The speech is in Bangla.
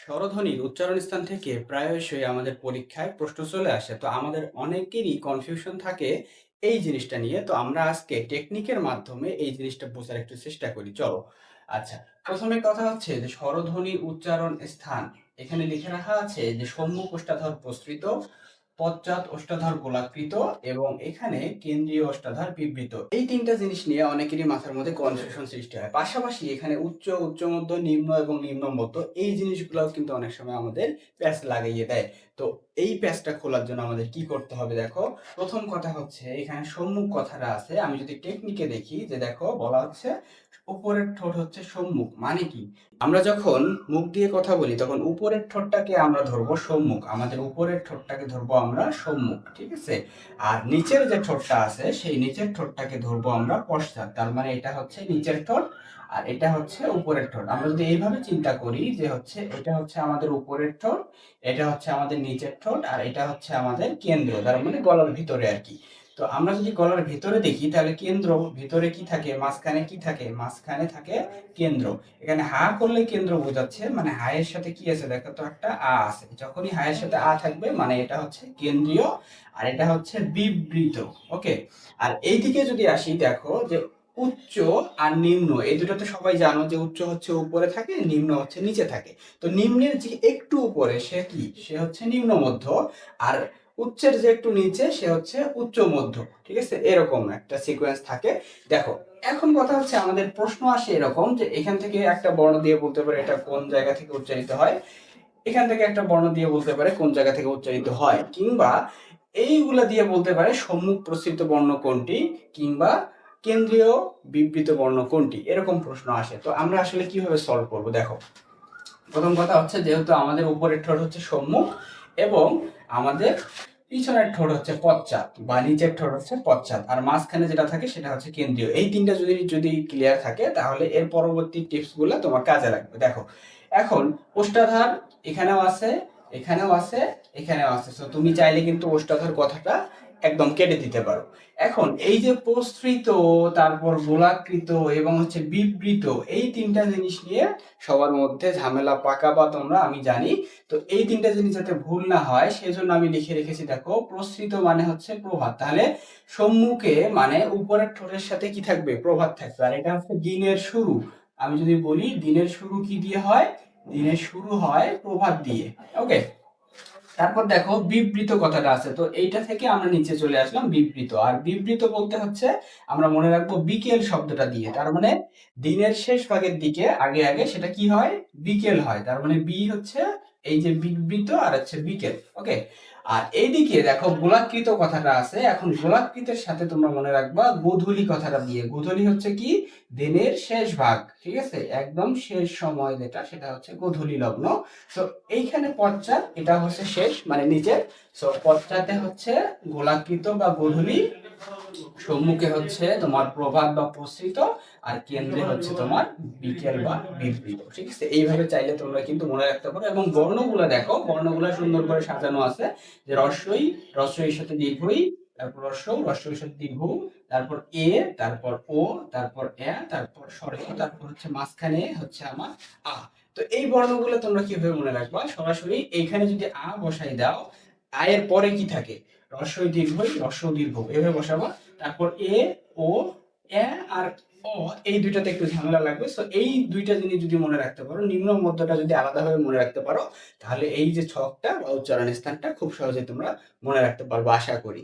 স্বরধ্বনির উচ্চারণ স্থান থেকে প্রায়শই আমাদের পরীক্ষায় প্রশ্ন চলে আসে। তো আমাদের অনেকেরই কনফিউশন থাকে এই জিনিসটা নিয়ে। তো আমরা আজকে টেকনিকের মাধ্যমে এই জিনিসটা বোঝার একটু চেষ্টা করি। চলো। আচ্ছা, প্রথমে কথা হচ্ছে যে স্বরধ্বনির উচ্চারণ স্থান। এখানে লিখে রাখা আছে যে সম্মুখ ওষ্ঠাধর প্রসৃত, পশ্চাৎ ওষ্ঠাধর গোলাকৃত এবং এখানে কেন্দ্রীয় ওষ্ঠাধর বিবৃত। এই ৩ টা জিনিস নিয়ে অনেকেরই মাথার মধ্যে কনফিউশন সৃষ্টি হয়। পাশাপাশি এখানে উচ্চ, উচ্চ মধ্য, নিম্ন এবং নিম্ন মধ্য এই জিনিসগুলাও কিন্তু অনেক সময় আমাদের প্যাচ লাগাইয়ে দেয়। তো এই প্যাচটা খোলার জন্য আমাদের কি করতে হবে দেখো। প্রথম কথা হচ্ছে এখানে সম্মুখ কথাটা আছে। আমি যদি টেকনিকে দেখি যে দেখো বলা হচ্ছে উপরের ঠোঁট হচ্ছে সম্মুখ। মানে কি? আমরা যখন মুখ দিয়ে কথা বলি তখন উপরের ঠোঁটটাকে আমরা ধরবো সম্মুখ। আমাদের উপরের ঠোঁটটাকে ধরবো আমরা সম্মুখ। ঠিক আছে? আর নিচের যে ঠোঁটটা আছে সেই নিচের ঠোঁটটাকে ধরবো আমরা পশ্চাৎ। তার মানে এটা হচ্ছে নিচের ঠোঁট আর এটা হচ্ছে উপরের ঠোঁট। আমরা যদি এইভাবে চিন্তা করি যে হচ্ছে এটা হচ্ছে আমাদের উপরের ঠোঁট, এটা হচ্ছে আমাদের নিচের ঠোঁট আর এটা হচ্ছে আমাদের কেন্দ্র। তার মানে গলার ভিতরে আর কি। তো আমরা যদি গলার ভিতরে দেখি তাহলে কেন্দ্র ভিতরে কি থাকে, মাঝখানে কি থাকে? মাঝখানে থাকে কেন্দ্র। এখানে হা করলে কেন্দ্র বোঝাচ্ছে, মানে হা এর সাথে কি আছে দেখো তো, একটা আ আছে। যখনই হা এর সাথে আ থাকবে মানে এটা হচ্ছে কেন্দ্রীয় আর এটা হচ্ছে বিবৃত। ওকে। আর এইদিকে যদি আসি দেখো যে উচ্চ আর নিম্ন এই দুটো তো সবাই জানো যে উচ্চ হচ্ছে উপরে থাকে, নিম্ন হচ্ছে নিচে থাকে। তো নিম্নের যে একটু উপরে সে কি? সে হচ্ছে নিম্ন মধ্য। আর উচ্চের যে একটু নিচে সে হচ্ছে উচ্চ মধ্য। ঠিক আছে? এরকম একটা সিকোয়েন্স থাকে। দেখো, এখন কথা হচ্ছে আমাদের প্রশ্ন আসে এরকম যে এখান থেকে একটা বর্ণ দিয়ে বলতে পারে এটা কোন জায়গা থেকে উচ্চারিত হয়, এখান থেকে একটা বর্ণ দিয়ে বলতে পারে কোন জায়গা থেকে উচ্চারিত হয়, কিংবা এইগুলা দিয়ে বলতে পারে সম্মুখ প্রসৃত বর্ণ কোনটি কিংবা কেন্দ্রীয় বিবৃত বর্ণ কোনটি। এরকম প্রশ্ন আসে। তো আমরা আসলে কিভাবে সলভ করব দেখো। প্রথম কথা হচ্ছে যেহেতু আমাদের উপরের ঠোঁট হচ্ছে সম্মুখ এবং আমাদের পিছনের ঠোঁট হচ্ছে পশ্চাৎ বা নিচের ঠোঁট হচ্ছে পশ্চাৎ আর মাঝখানে যেটা থাকে সেটা হচ্ছে কেন্দ্রীয়। এই তিনটা যদি যদি ক্লিয়ার থাকে তাহলে এর পরবর্তী টিপস গুলো তোমার কাজে লাগবে। দেখো, এখন ওষ্ঠাধর এখানেও আছে, এখানেও আছে, এখানেও আছে। তো তুমি চাইলে কিন্তু ওষ্ঠাধর কথাটা একদম কেটে দিতে পারো। এখন এই যে প্রসৃত, তারপর গোলাকৃত এবং হচ্ছে বিবৃত, এই ৩টা জিনিস নিয়ে সবার মধ্যে ঝামেলা পাকা বা তোমরা আমি জানি। তো এই ৩টা জিনিস যাতে ভুল না হয় সেজন্য আমি লিখে রেখেছি দেখো, প্রসৃত মানে হচ্ছে প্রভাত। তাহলে সম্মুখে মানে উপরের ঠোঁটের সাথে কি থাকবে? প্রভাত থাকবে। আর এটা হচ্ছে দিনের শুরু। আমি যদি বলি দিনের শুরু কি দিয়ে হয়? দিনের শুরু হয় প্রভাত দিয়ে। ওকে। তারপর দেখো বিবৃত কথাটা আছে। তো এইটা থেকে আমরা নিচে চলে আসলাম বিবৃত। আর বিবৃত বলতে হচ্ছে আমরা মনে রাখবো বিকেল শব্দটা দিয়ে। তার মানে দিনের শেষ ভাগের দিকে আগে আগে সেটা কি হয়? বিকেল হয়। তার মানে বি হচ্ছে এই যে বিবৃত আর হচ্ছে বিকেল। ওকে। আর এইদিকে দেখো গোলাকৃত কথাটা আছে। এখন গোলাকৃতের সাথে তোমরা মনে রাখবা গোধূলি কথাটা দিয়ে। গোধূলি হচ্ছে কি? দিনের শেষ ভাগ। ঠিক আছে? একদম শেষ সময় যেটা সেটা হচ্ছে গোধূলি লগ্ন। তো এইখানে পশ্চাৎ এটা হচ্ছে শেষ মানে নিচের। সো পশ্চাতে হচ্ছে গোলাকৃত বা গোধূলি, সম্মুখে হচ্ছে তোমার প্রভাত বা প্রসৃত আর কেন্দ্রে হচ্ছে তোমার বিকেল বা বিবৃত। ঠিক আছে? এইভাবে চাইলে তোমরা কিন্তু মনে রাখতে পারো। এবং বর্ণগুলো দেখো, বর্ণগুলো সুন্দর করে সাজানো আছে যে রস্বই, রস্বইর সাথে দীর্ঘই, তারপর রস্বউ, রস্বইর সাথে দীর্ঘ, তারপর এ, তারপর ও, তারপর এ, তারপর স্বরেও, তারপর হচ্ছে মাঝখানে হচ্ছে আমার আ। তো এই বর্ণগুলো তোমরা কিভাবে মনে রাখবা? সরাসরি এইখানে যদি আ বসাই দাও, আয়ের পরে কি থাকে? রস্বই দীর্ঘই, রস্বউ দীর্ঘ, এভাবে বসাবা। তারপর এ, ও, এ আর অ, এই দুইটাতে একটু ঝামেলা লাগবে। সো এই দুইটা জিনিস যদি মনে রাখতে পারো, নিম্ন মধ্যটা যদি আলাদাভাবে মনে রাখতে পারো, তাহলে এই যে ছকটা বা উচ্চারণ স্থানটা খুব সহজে তোমরা মনে রাখতে পারবো আশা করি।